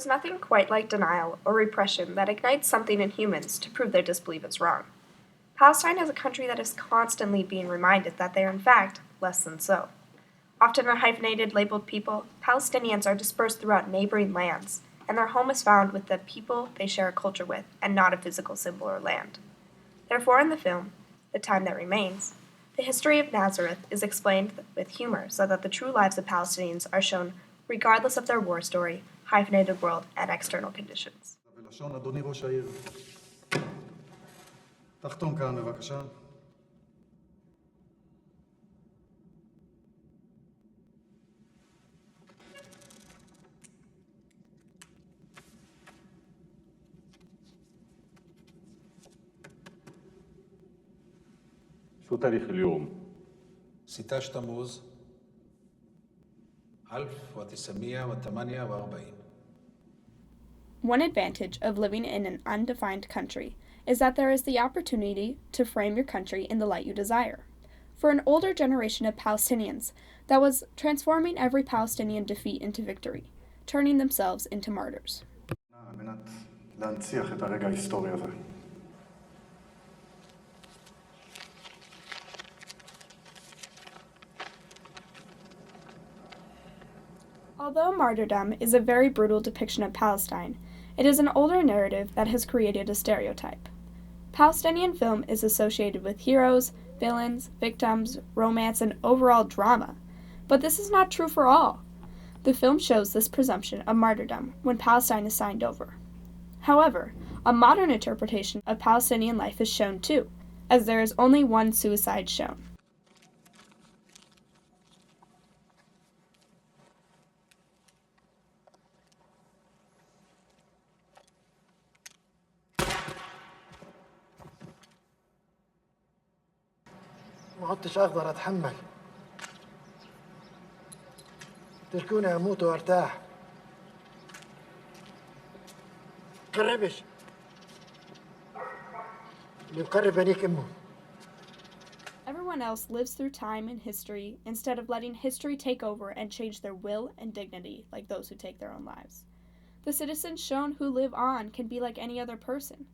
There's nothing quite like denial or repression that ignites something in humans to prove their disbelief is wrong. Palestine is a country that is constantly being reminded that they are in fact less than so. Often a hyphenated, labeled people, Palestinians are dispersed throughout neighboring lands, and their home is found with the people they share a culture with and not a physical symbol or land. Therefore, in the film, The Time That Remains, the history of Nazareth is explained with humor so that the true lives of Palestinians are shown regardless of their war story, hyphenated world, and external conditions. ולשון אדוני ראש העיר. תחתום כאן בבקשה. شو تاريخ اليوم؟ 16 تموز 1948. One advantage of living in an undefined country is that there is the opportunity to frame your country in the light you desire. For an older generation of Palestinians, that was transforming every Palestinian defeat into victory, turning themselves into martyrs. על מנת להנציח את הרגע ההיסטורי הזה. Although martyrdom is a very brutal depiction of Palestine, it is an older narrative that has created a stereotype. Palestinian film is associated with heroes, villains, victims, romance, and overall drama. But this is not true for all. The film shows this presumption of martyrdom when Palestine is signed over. However, a modern interpretation of Palestinian life is shown too, as there is only one suicide shown. ما عدتش أقدر أتحمل. تركوني أموت وأرتاح. قربش. اللي مقرب بنيك أمه. Everyone else lives through time and history instead of letting history take over and change their will and dignity like those who take their own lives. The citizens shown who live on can be like any other person.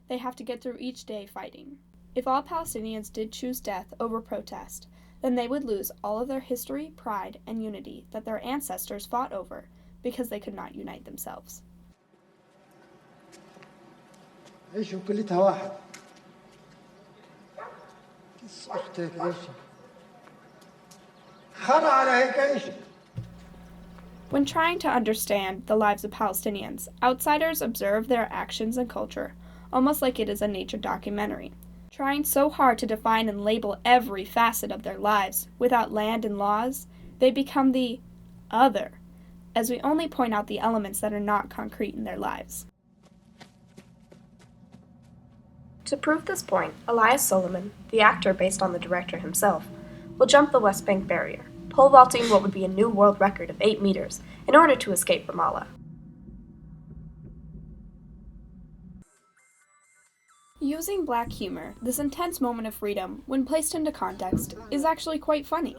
They have to get through each day fighting. If all Palestinians did choose death over protest, then they would lose all of their history, pride, and unity that their ancestors fought over because they could not unite themselves. عيشوا كلتها واحد. كس أختك عيشي. خرا على هيك عيشي. When trying to understand the lives of Palestinians, outsiders observe their actions and culture almost like it is a nature documentary. Trying so hard to define and label every facet of their lives without land and laws, they become the other, as we only point out the elements that are not concrete in their lives. To prove this point, Elias Solomon, the actor based on the director himself, will jump the West Bank barrier, pole vaulting what would be a new world record of 8 meters in order to escape Ramallah. Using black humor, this intense moment of freedom, when placed into context, is actually quite funny.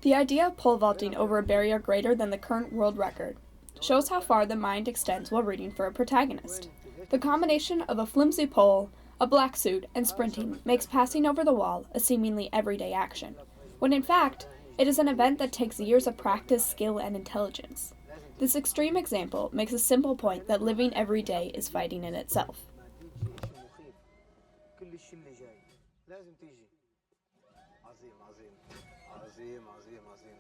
The idea of pole vaulting over a barrier greater than the current world record shows how far the mind extends while reading for a protagonist. The combination of a flimsy pole, a black suit, and sprinting makes passing over the wall a seemingly everyday action, when in fact, it is an event that takes years of practice, skill, and intelligence. This extreme example makes a simple point that living every day is fighting in itself. كل الشيء اللي جاي لازم تيجي. عظيم عظيم عظيم عظيم عظيم.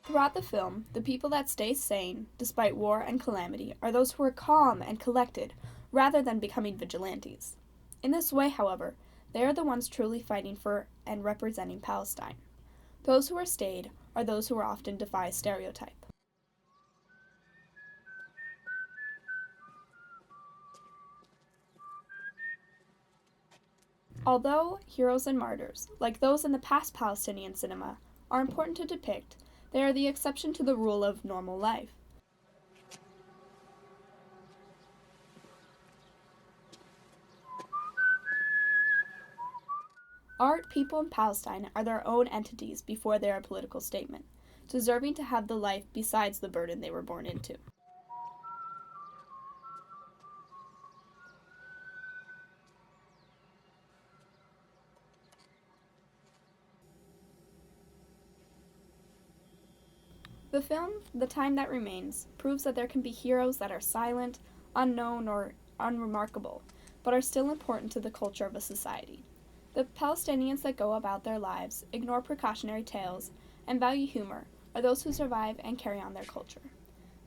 Throughout the film, the people that stay sane, despite war and calamity, are those who are calm and collected, rather than becoming vigilantes. In this way, however, they are the ones truly fighting for and representing Palestine. Those who are stayed are those who are often defy stereotype. Although heroes and martyrs, like those in the past Palestinian cinema, are important to depict, they are the exception to the rule of normal life. Art, people, and Palestine are their own entities before they are a political statement, deserving to have the life besides the burden they were born into. The film, The Time That Remains, proves that there can be heroes that are silent, unknown, or unremarkable, but are still important to the culture of a society. The Palestinians that go about their lives, ignore precautionary tales, and value humor are those who survive and carry on their culture.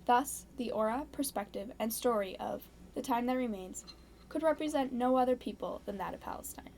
Thus, the aura, perspective, and story of The Time That Remains could represent no other people than that of Palestine.